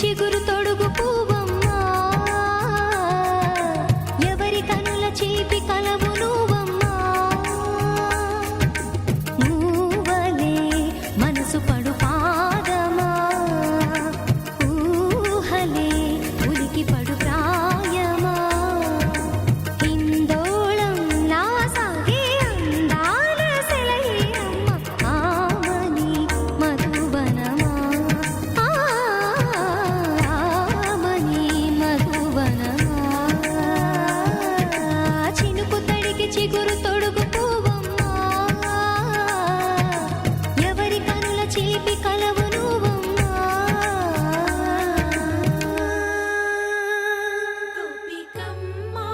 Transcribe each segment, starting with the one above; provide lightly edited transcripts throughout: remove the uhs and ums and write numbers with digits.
చిగురు తొడుగు పువ్వమ్మా ఎవరి కనుల చీపి కలవు నువ్వమ్మా నువ్వలే మనసు పడు పాదమా ఊహలే ఉలికి పడు ప్రాయమా హిందోళం నా సాగే అందాల సెలయేమ్మ ఆమని మధువనమా చిగురు తొడుగు పువ్వమ్మా ఎవరి కనుల చీపి కలవు నువ్వమ్మా గోపికమ్మా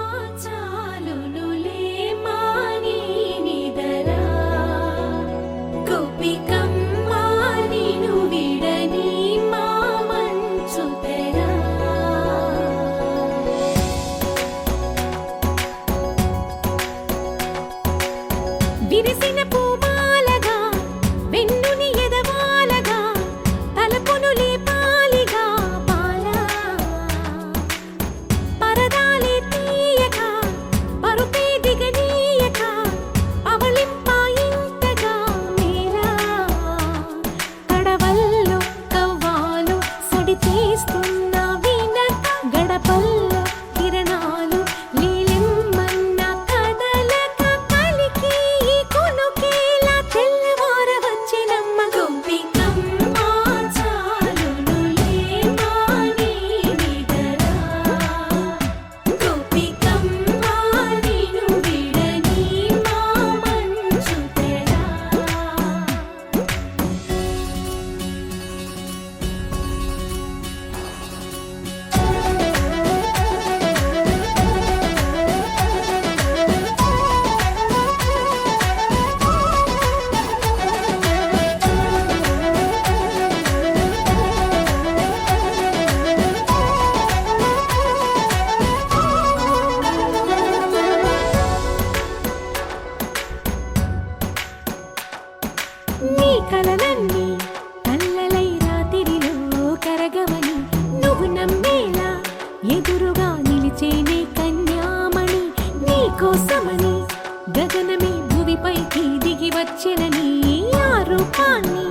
చాలునులే మాని నిదరా గోపికమ్మా నిను విడని మా మంచు తెరా విరిసిన పూమాలగా వెన్నుని ఎదవాలగా తలపును లేపాలిగా బాలా పరదాలే తీయక పరుపే దిగనీయక అవలింపాయింతగా మేరా కడవల్లో కవ్వాలు సడి చేస్తున్న వినక గడపల్లో కిరణాలు లీలిమ్మన్న కదలక కలికి కొనుకేలా తెల్లవార వచ్చినమ్మ గోపికమ్మా చాలునులే మాని నిదరా గోపికమ్మా నిను విడని మా మంచు తెరా నీ కలలన్నీ కల్లలై రాత్రిలో కరగవని నువ్వు నమ్మేలా ఎదురుగా నిలిచేనే కన్యామణి నీ కోసమని గగనమే భువిపైకి దిగి వచ్చినని ఆ రూపాన్ని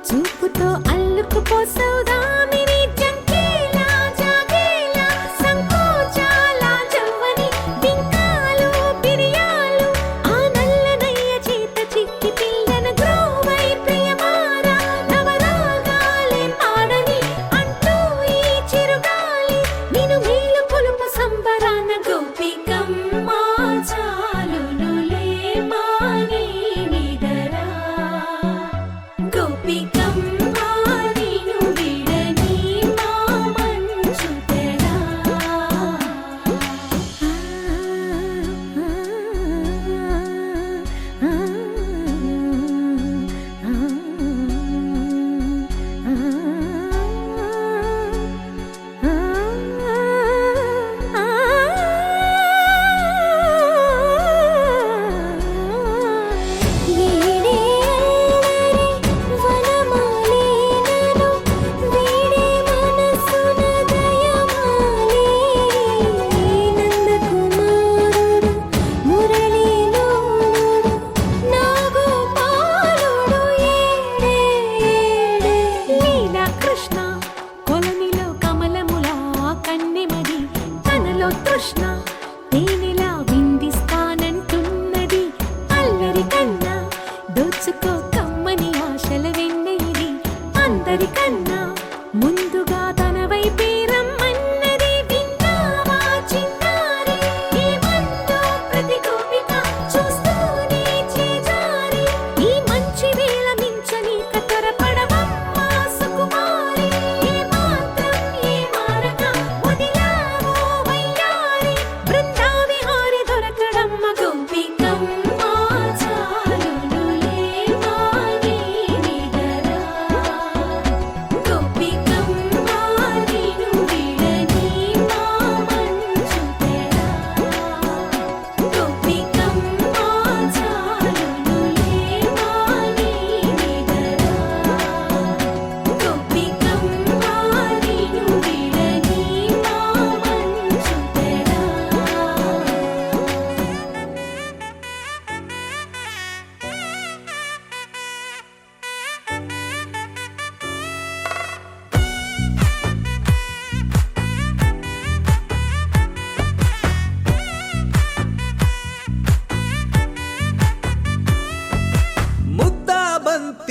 చూపుతో అల్లుకుపోసౌదామిని జంకేలా జాగేలా సంకోచాల జవ్వని బింకాలు బిరియాలు ఆ నల్లనయ్య చేత చిక్కి పిల్లన గ్రోవై ప్రియమారా నవరాగాలే పాడని అంటూ ఈ చిరుగాలి నిన్ను మేలు కొలుపు సంబరాన గోపికమ్మా చాలునులే మాని నిదరా గోపికమ్మా నిను విడ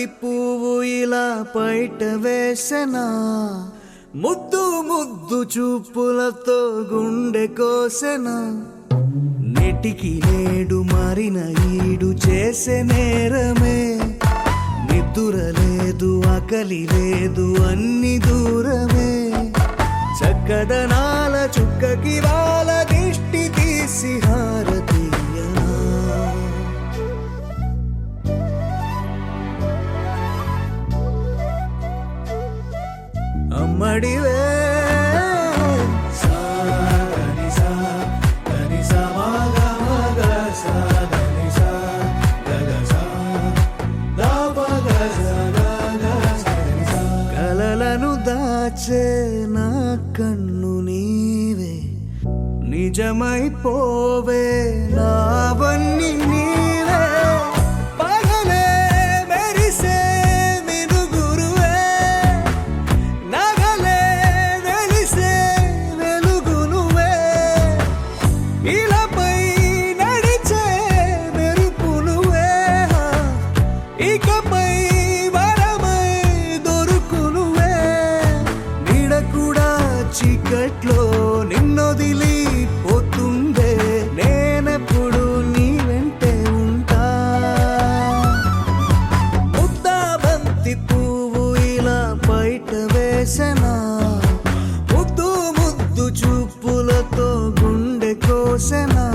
బంతి పువ్వు ఇలా బయట వేసెనా, ముద్దు ముద్దు చూపులతో గుండె కోసెనా, నెటికి నేడు మారిన ఈడు చేసే నేరమే, నిద్ర లేదు ఆకలి లేదు అన్ని దూరమే, చక్కదనాల చుక్కకి వాళ్ళ దిష్టి తీసి హారతీయనా. అమ్మడివే కలలను దాచే నా కన్ను నీవే, నిజమైపోవే నావన్నీ నీవే, పగలే మెరిసే మినుగురువే, నగలే వెలిసే వెలుగునువే, ఇలాపై నడిచే మెరుపునువే, ఇకపై వరమై దొరుకునువే, నీడ కూడా చీకట్లో నిన్నొదిలి పోతుందే, నేనెప్పుడు నీ వెంటే ఉంటా. ముద్దా బంతి పువ్వు ఇలా బయట వేసెనా, ముద్దు ముద్దు చూపులతో గుండె కోసెనా.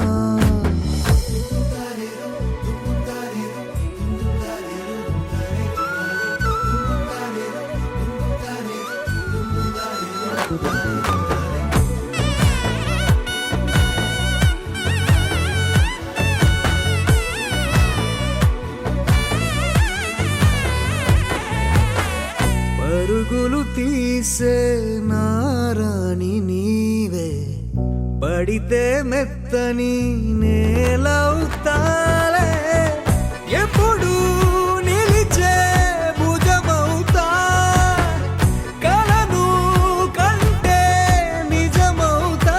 పరుగులు తీసే నారాణి నీవే, పడితే మెత్తని నేలవుతాలే, ఎప్పుడు నిలిచే భుజమవుతా, కలను కంటే నిజమవుతా,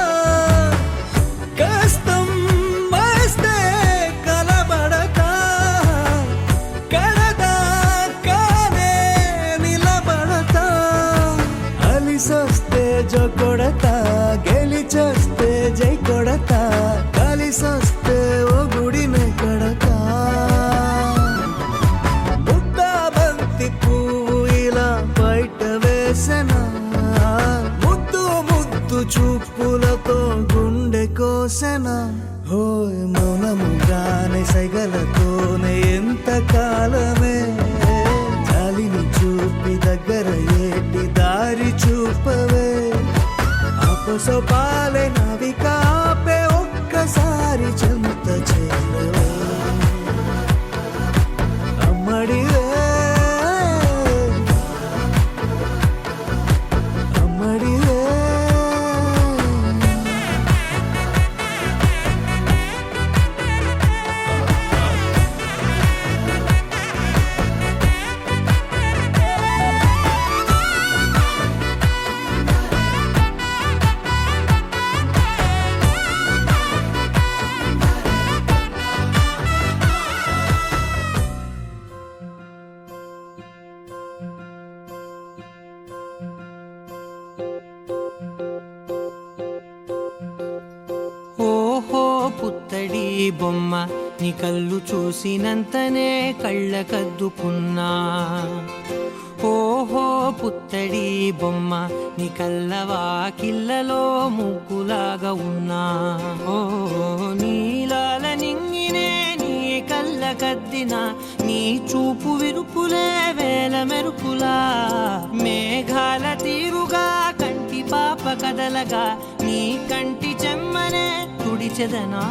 కష్టం వస్తే కలబడతా, కడదాకానే నిలబడతా, అలిసొస్తే జో కొడతా, గెలిచొస్తే జై కొడతా, కలిసొస్తే ఓ గుడినే కడతా. ముద్దా బంతి పువ్వు ఇలా బయట వేసెనా, ముద్దు ముద్దు చూపులతో గుండె కోసెనా. హోయ్ మౌనముగానే సైగలతోనే ఎంత కాలమే, జాలిని చూపి దగ్గర ఏటి దారి చూపవే, అపసొపాలే నవికాపే ఒక్కసారి చెంత చేరవే. అమ్మడివే అమ్మడివే ఓహో పుత్తడి బొమ్మ, నీ కళ్ళు చూసినంతనే కళ్ళకద్దుకున్నా. ఓహో పుత్తడి బొమ్మ, నీ కళ్ళవాకిళ్ళలో ముగ్గులాగా ఉన్నా. ఓ నీలాల నింగినే నీ కళ్ళకద్దిన, నీ చూపు విరుపులే వేల మెరుపులా, మేఘాల తీరుగా కంటి పాప కదలగా, నీ కంటి చెమ్మనే తుడిచెదనా.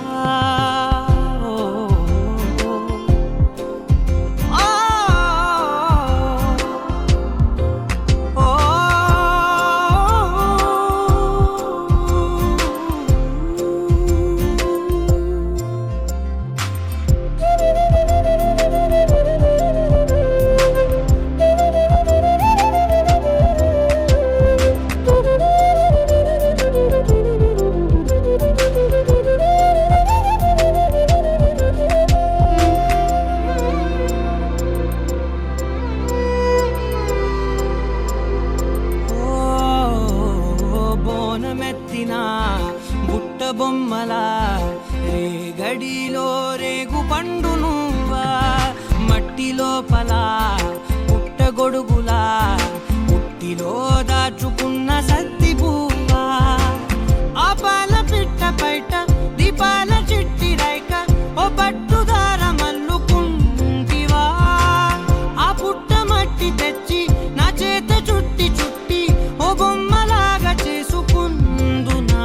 నిండు నువ్వా మట్టి లోపల పుట్టగొడుగులా పుట్టిలో దాచుకున్న సత్తి పువ్వా ఆ పాల పిట్ట బయట దీపాల చిట్టి రైక ఓ పట్టుదార మల్లుకుంటివా ఆ పుట్ట మట్టి తెచ్చి నా చేత చుట్టి చుట్టి ఓ బొమ్మలాగా చేసుకుందునా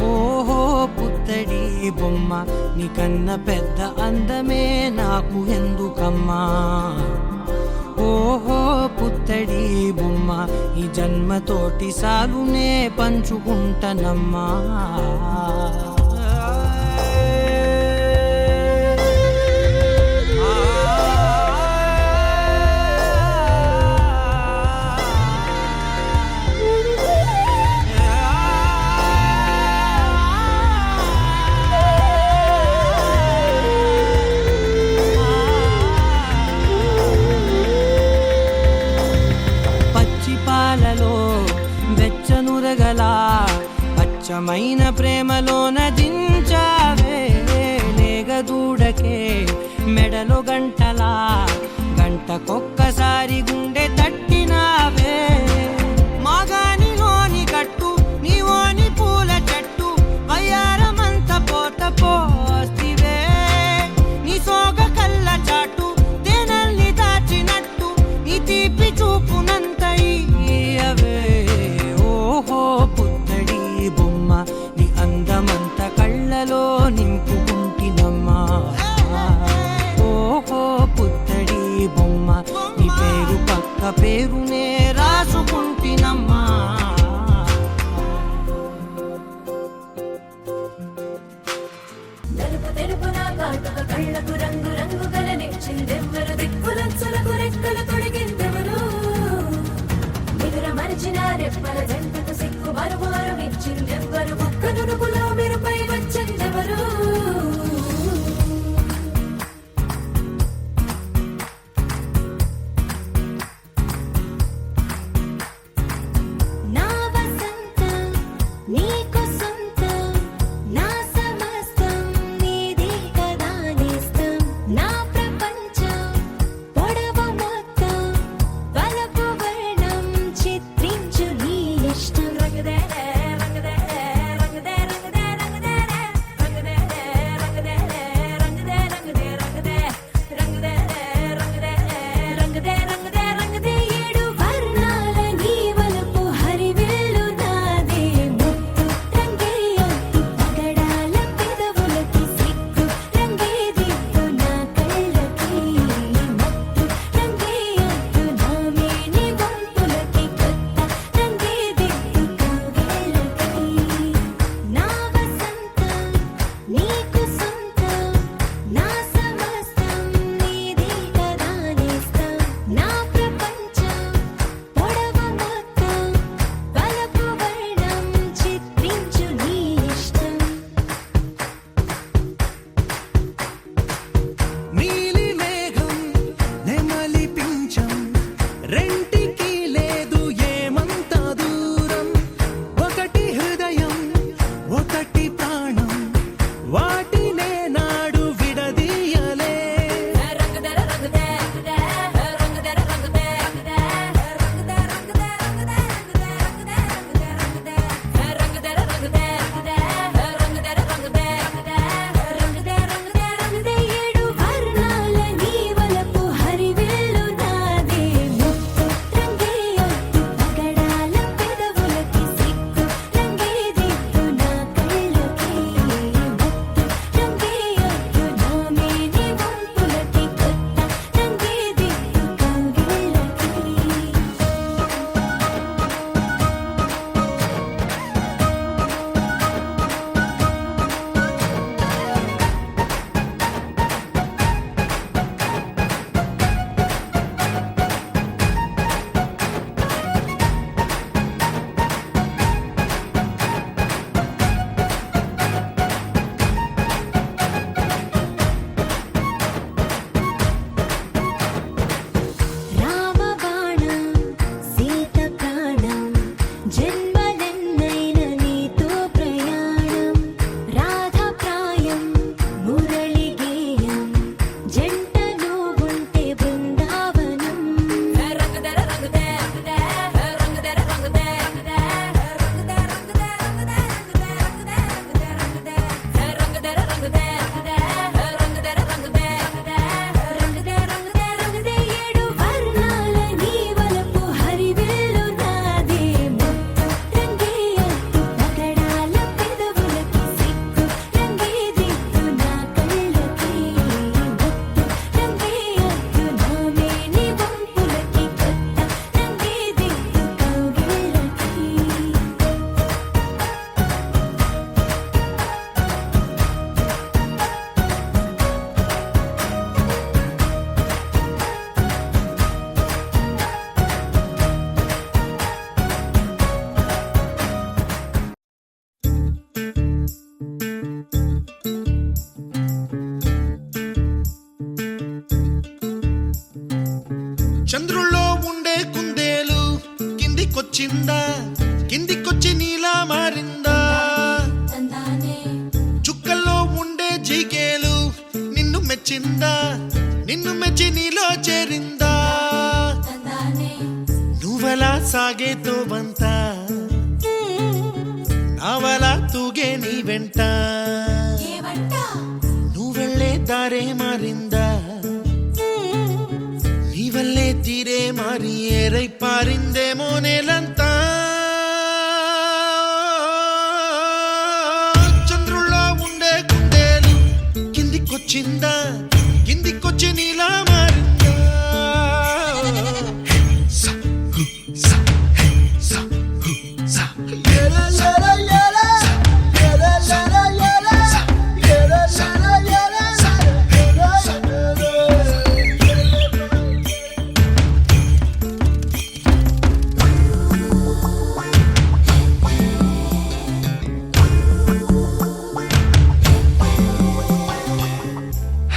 ఓహో పుత్తడి బొమ్మ నీకన్న పెద్ద అందమే నాకు ఎందుకమ్మా ఓహో పుత్తడి బొమ్మ ఈ జన్మతోటి సాలునే పంచుకుంటనమ్మా పాలలో వెచ్చనురగల అచ్చమైన ప్రేమలోన దించావే లేగదూడకే మెడలో గంటలా గంటకొక్కసారి గుండె తట్టినావే మాగానిలోని గట్టు నీవోని పూల చెట్టు వయ్యారమంత పోత పోస్తివే నీ సోగ కళ్ళ చాటు తేనల్ని దాచినట్టు నీ తీపి చూపునంత ఓహో పుత్తడి బొమ్మ నీ అందమంత కళ్ళలో నింపుకుంటినమ్మా ఓహో పుత్తడి బొమ్మ నీ పేరు పక్క పేరునే రాసుకుంటినమ్మా నలుపు తెలుపున కాటుక కళ్ళకు రంగు రంగు గలనిచ్చిందెవ్వరు దిక్కులచ్చులకు రెక్కలు తొడిగిందెవరు నిదుర మరిచిన రెప్పల జంటకు సిక్కు మరుమారు ఇచ్చిందెవ్వరు ఒక్క నునుపులో మెరుపై వచ్చిందెవరు నా వసంతం నీకు సొంతం నా సమస్తం నీదే కదా నేస్తం చంద్రుల్లో ఉండే కుందేలు కిందికొచ్చిందా, కిందికొచ్చి నీలా మారిందా? చుక్కల్లో ఉండే జీకేలు నిన్ను మెచ్చిందా, నిన్ను మెచ్చి నీలో చేరిందా? నువ్వలా సాగేతో వంత, నావలా తూగే నీ వెంట, నువ్వెళ్ళే దారే మారిందా, నీ వల్లే తీరే మారి ఏరై పారిందేమో నేలంతా. చంద్రుల్లో ఉండే కుందేలు కిందికొచ్చిందా, కిందికొచ్చి నీలా మారిందా?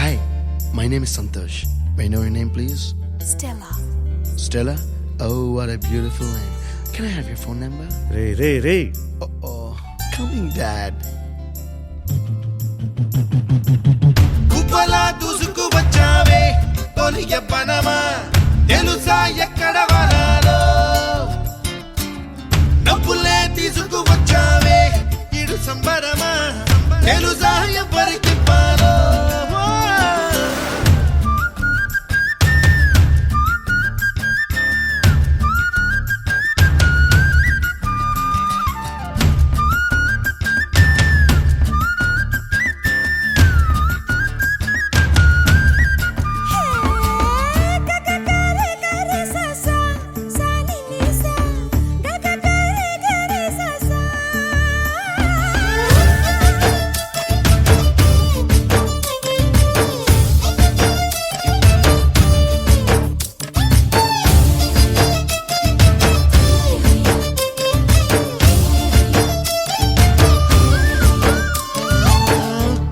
Hi, my name is Santosh. May I know your name, please? Stella. Stella? Oh, what a beautiful name. Can I have your phone number? Ray Oh, coming, Dad. కుప్పలా దూసుకు వచ్చావే తొలి యవ్వనమా, తెలుసా ఎక్కడ వనాలో? నవ్వులే తీసుకు వచ్చావే ఇడు సంబరమా, తెలుసా ఎవరికి పాలో?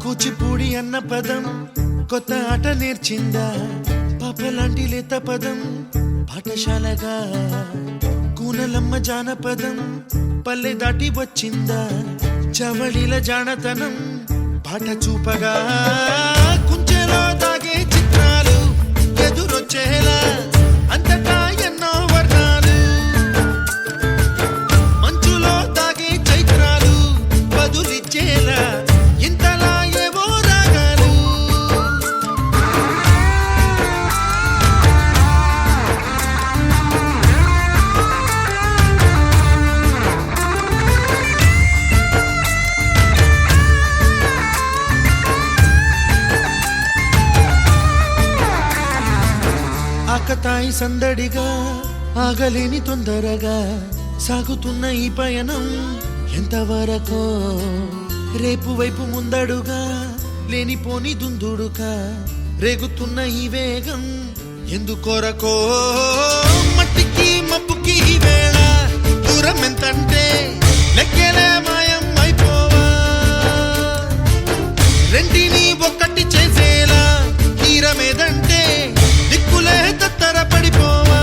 కూచిపూడి అన్న పదం కొత్త ఆట నేర్చిందా, పాపలాంటి లేత పదం పాఠశాలగా? కూనలమ్మ జానపదం పల్లె దాటి వచ్చిందా, చవళిల జానతనం పాట చూపగా? కుంచెలో దాగే చిత్రాలు ఎదురొచ్చేలా అంతటా ఎన్నో వర్ణాలు, మంచులో దాగే చైత్రాలు బదులిచ్చేలా ఇంతలా ఏవో రాగాలు. ఆకతాయి సందడిగా ఆగలేని తొందరగా సాగుతున్న ఈ పయనం ఎంతవరకో, రేపు వైపు ముందడుగా లేనిపోని దుందుడుగా రేగుతున్న ఈ వేగం ఎందుకొరకో? మట్టికి మబ్బుకి ఈ వేళ దూరం ఎంతంటే లెక్కలే మాయం అయిపోవా, రెంటిని ఒక్కటి చేసేలా తీరమేదంటే దిక్కులే తత్తర పడిపోవా.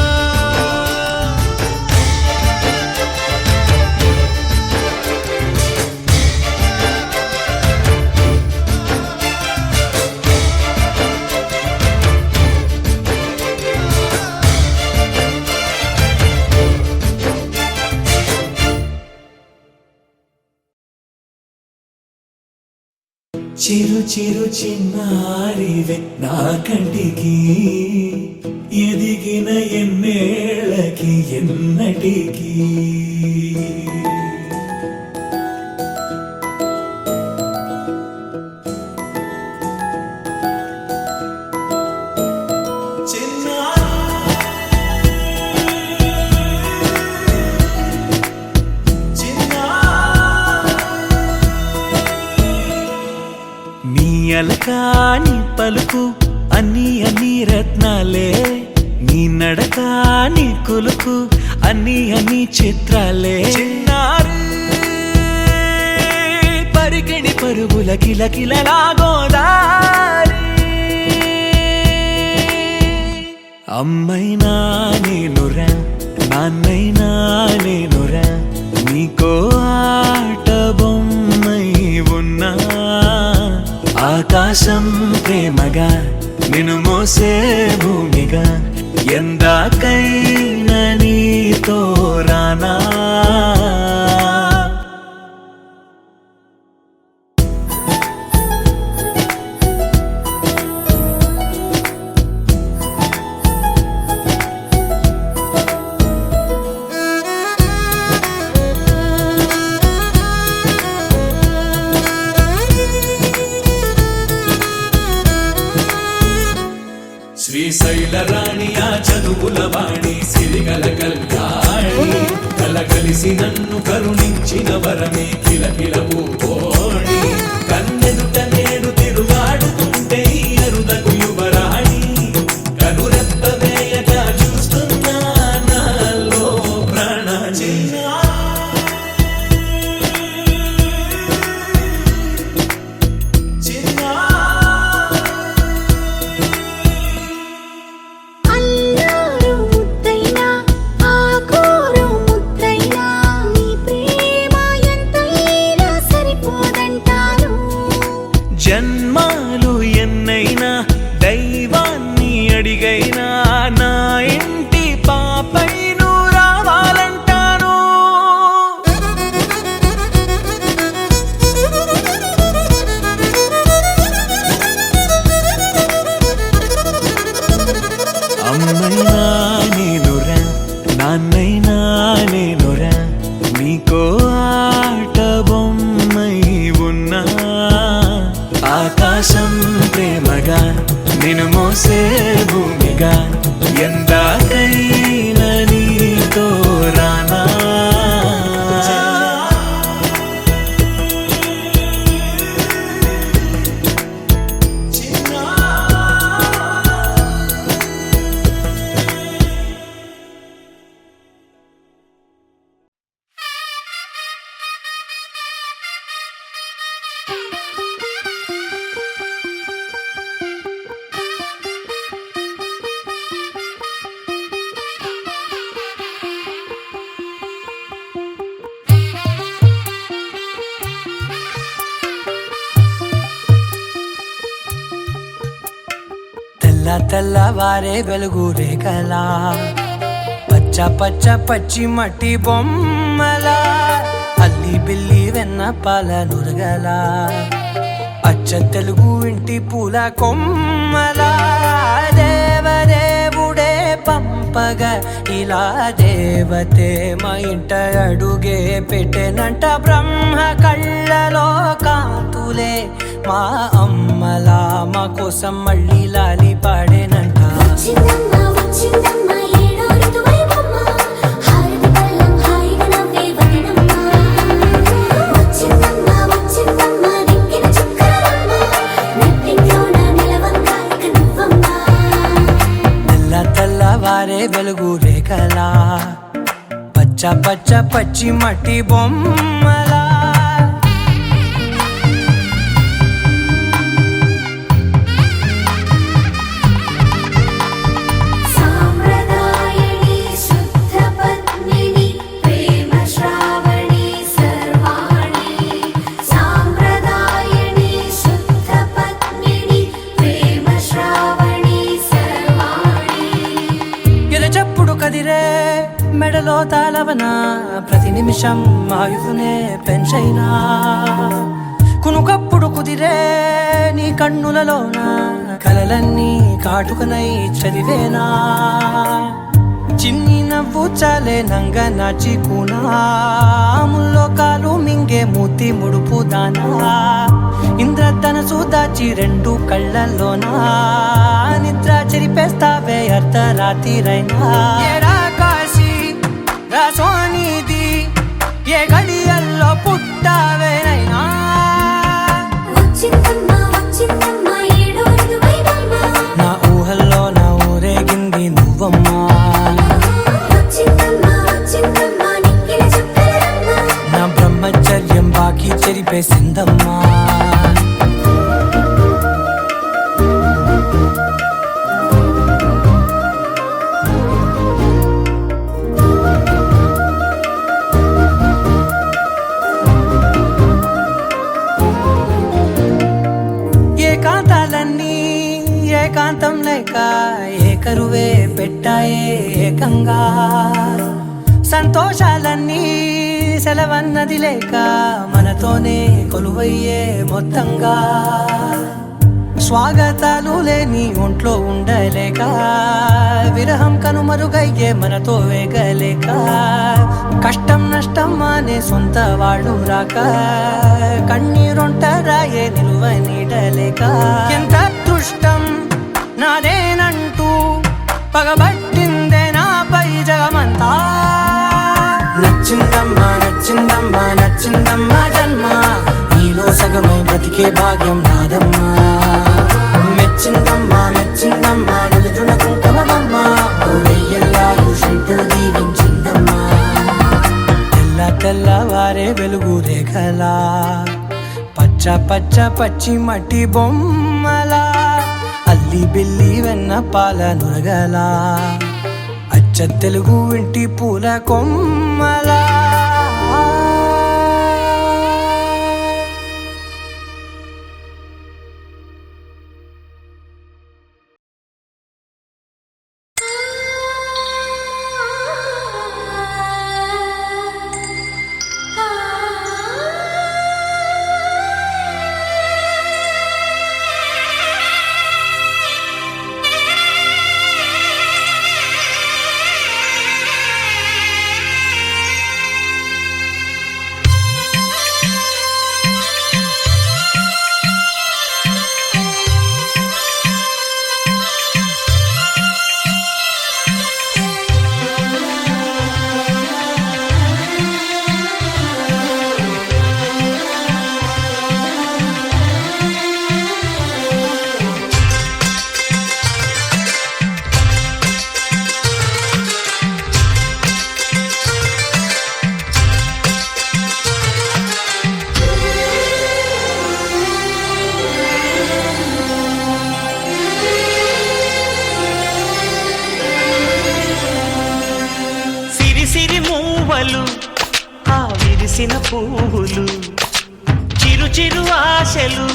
చిరు చిరు చిన్నారివే నా కంటికి, ఎదిగిన ఎన్నేళ్ళకి ఎన్నటికి. అలకాని పలుకు అన్ని అన్ని రత్నాలే, నీ నడక నీ కులుకు అన్ని అన్ని చిత్రాలే. చిన్నారి పరికిణి పరుగుల కిలకిలలా గోదారి, అమ్మైనా నేనురా నాన్నైనా నేనురా నీకో ఆట బొమ్మై ఉన్నా ఆకాశం ప్రేమగా నిన్ను మోసే భూమిగా ఎందాకైనా నీతో రానా శ్రీశైల రాణి ఆ చదువుల వాణి సిరిగల కళ్యాణి కలగలిసి నన్ను కరుణించిన వరమే కిలకిల పూకోణి కన్నెదుట నేడు తిరుగాడుతుంటే అరుదకు యువరాణి కనురెప్ప వేయగా చూస్తున్నా నాలో ప్రాణ అల్లారు ముద్దైనా ఆకూరు ముద్దైనా నీ ప్రేమ ఎంతైనా సరిపోదంటాను జన్మాలు ఎన్నైనా దైవాన్ని అడిగైనా నా ఇంటి పాపై నువ్వు రావాలంటాను అమ్మైనా నేనురా నాన్నైనా నేనురా నీకో ఆట బొమ్మై ఉన్నా ఆకాశం ప్రేమగా నిన్ను మోసే భూమిగా ఎందాకైనా నీతో రానా తెల్లవారే వెలుగు రేఖలా పచ్చ పచ్చ పచ్చి మట్టి బొమ్మలా అల్లి బిల్లి వెన్న పాల నురగలా అచ్చ తెలుగు ఇంటి పూల కొమ్మలా దేవదేవుడే పంపగా ఇలా దేవతే మా ఇంట అడుగే పెట్టెనంట బ్రహ్మ కళ్ళలో కాంతులే మా అమ్మలా మా కోసం మళ్ళీ లాలి పాడేనంట వచ్చిందమ్మా వచ్చిందమ్మా ఏడో ఋతువైవమ్మ హారతి పళ్ళం హాయిగా నవ్వే వదనమ్మ వచ్చిందమ్మా వచ్చిందమ్మా దిక్కిన చుక్కలమ్మ నెట్టింట్లోన నిలవంగా ఇక నువ్వమ్మా తెల్లవారే వెలుగు రేఖలా పచ్చ పచ్చ పచ్చి మట్టి బొమ్మలా సాంప్రదాయని శుద్ధ పద్మిని ప్రేమ శ్రావణి సర్వాణి సాంప్రదాయని శుద్ధ పద్మిని ప్రేమ శ్రావణి సర్వాణి ఎరచప్పుడు కదిరే మెడలో తాళవన ప్రతి నిమిషం ఆయువునే పెంచైనా కునుకప్పుడు కుదిరే నీ కన్నులలోన కలలన్నీ కాటుకనై చదివేనా చిన్ని నవ్వు చాలే నంగ నాచి కూనాముల్లో కాలు మింగే మూతి ముడుపు దానా ఇంద్రధనసు దాచి రెండు కళ్ళల్లోనా నిద్ర చెరిపేస్తావే అర్ధరాత్రిరైనా ఏరా కాశీ రా సోనిది ఏ గడియల్లో పుట్టావేనైనా వచ్చిందమ్మా వచ్చిందమ్మా ఏడో ఋతువైవమ్మ నా ఊహల్లో నా ఊరేగింది నువ్వమ్మా వచ్చిందమ్మా వచ్చిందమ్మా నిక్కిన చుక్కలమ్మ నా బ్రహ్మచర్యం బాకీ చెరిపేసిందమ్మా ఏకాంతం లేక ఏకరువే పెట్టాయే ఏకంగా సంతోషాలన్నీ సెలవన్నది లేక మనతోనే కొలువయ్యే మొత్తంగా స్వాగతాలు లేని ఒంట్లో ఉండలేక విరహం కనుమరుగయ్యే మనతో వేగలేక కష్టం నష్టం అనే సొంత వాళ్ళు రాక కన్నీరొంటరాయే నిలువ నీడలేక ఎంత అదృష్టం నాదేనంటూ పగబట్టిందే నాపై జగమంతా నచ్చిందమ్మా నచ్చిందమ్మా నచ్చిందమ్మా జన్మ నీలో సగమై బ్రతికే భాగ్యం నాదమ్మా మెచ్చిందమ్మా మెచ్చిందమ్మా నిలుచున కుంకుమమ్మా వెయ్యల్లాలు శిల్పులు దీవించిందమ్మా తెల్ల తెల్లవారే వెలుగు రేఖలా పచ్చ పచ్చ పచ్చి మట్టి బొమ్మలా అల్లి బిల్లి వెన్న పాల నురగలా అచ్చ తెలుగు ఇంటి పూల కొమ్మలా ఆ విరిసిన పువ్వులు చిరు చిరు ఆశలు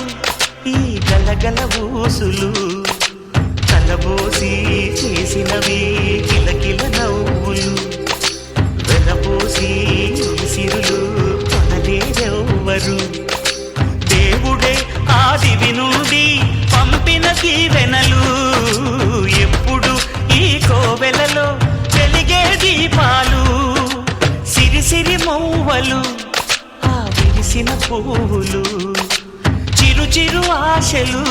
ఈ గలగల ఊసులు కలబోసి చేసినవి కిలకిల నవ్వులు వెనపోసి సిరులు కొనలేరెవ్వరు దేవుడే ఆదివి నుండి పంపిన దీవెనలు ఎప్పుడు ఈ కోవెలలో వెలిగే దీపాలు సిరి మౌవలు ఆ విరిసిన పువ్వులు చిరు చిరు ఆశలు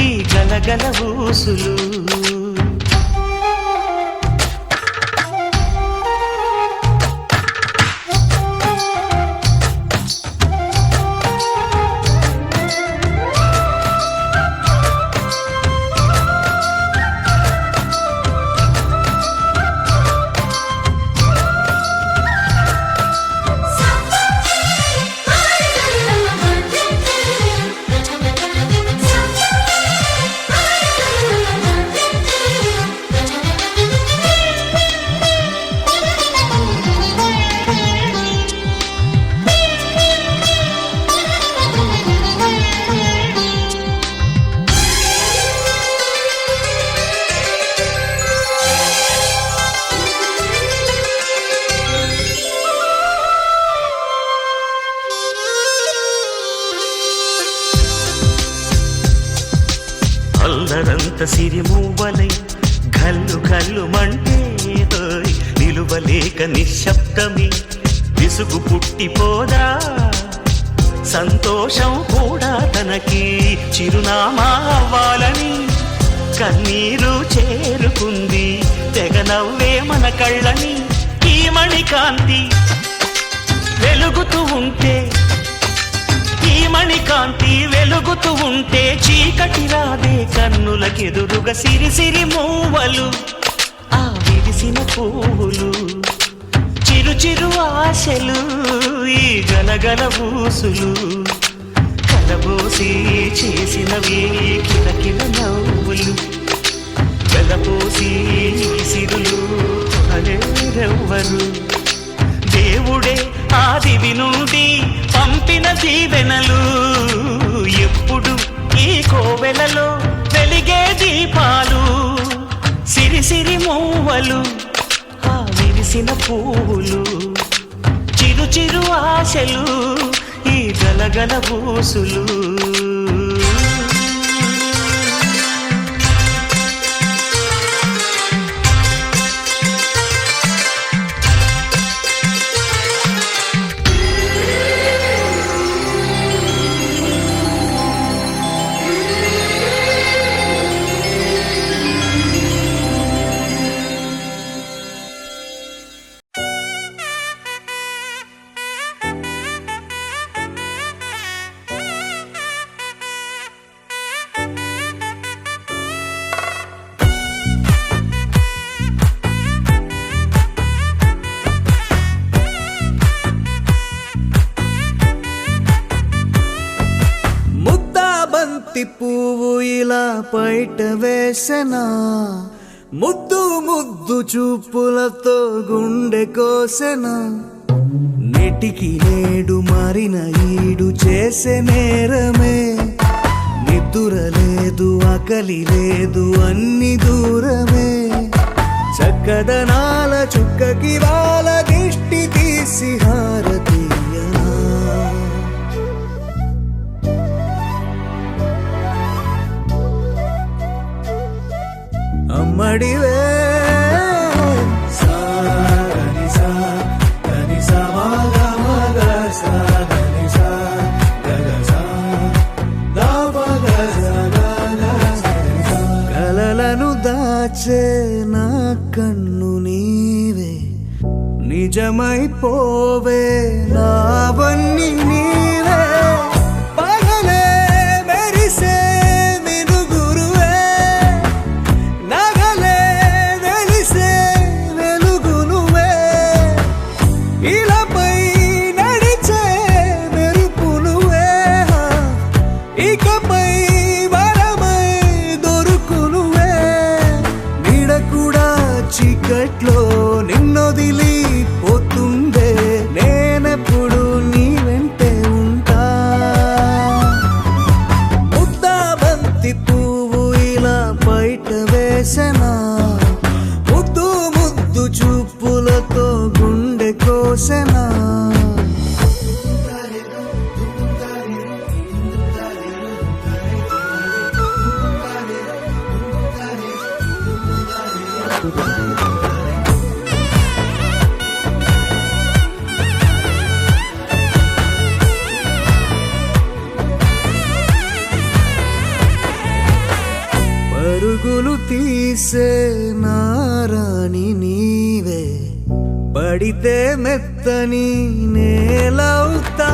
ఈ గలగల ఊసులు అల్లరంత సిరిమూవలై గల్లు గల్లు మంటే నిలువలేక నిశ్శబ్దమి విసుగు పుట్టిపోదా సంతోషం కూడా తనకి చిరునామా అవ్వాలని కన్నీరు చేరుకుంది తెగ నవ్వే మన కళ్ళని ఈ మణికాంతి వెలుగుతూ ఉంటే ఈ మణికాంతి వెలుగుతూ ఉంటే చీకటి రాదే కన్నులకెదురుగా సిరి సిరి మూవలు ఆ విరిసిన పువ్వులు చిరు చిరు ఆశలు ఈ గలగల ఊసులు కలబోసి చేసినవి కిలకిల నవ్వులు వెలపోసి సిరులు కొనలేరెవ్వరు దేవుడే ఆదివి నుండి పంపిన దీవెనలు ఎప్పుడు ఈ కోవెలలో వెలిగే మువ్వలు ఆ విరిసిన పువ్వులు చిరు చిరు ఆశలు ఈ గలగల బూసులు బంతి పువ్వు ఇలా బయట వేసెనా ముద్దు ముద్దు చూపులతో గుండె కోసెనా నెటికి నేడు మారిన ఈడు చేసే నేరమే నిద్ర లేదు ఆకలి లేదు అన్ని దూరమే చక్కదనాల చుక్కకి వాళ్ళ దిష్టి తీసి హారతీయనా అమ్మడివే కలలను దాచే నా కన్ను నీవే నిజమైపోవే నావన్నీ నీవే పగలే మెరిసే మినుగురువే నగలే వెలిసే వెలుగునువే ఇలాపై నడిచే మెరుపునువే ఇకపై వరమై దొరుకునువే నీడ కూడా చీకట్లో నిన్నొదిలి పోతుందే నేనెప్పుడు నీ వెంటే ఉంటా ముద్దా బంతి పువ్వు ఇలా బయట వేసెనా ముద్దు ముద్దు చూపులతో గుండె కోసెనా పరుగులు తీసే నారాణి నీవే పడితే మెత్తని నేలవుతా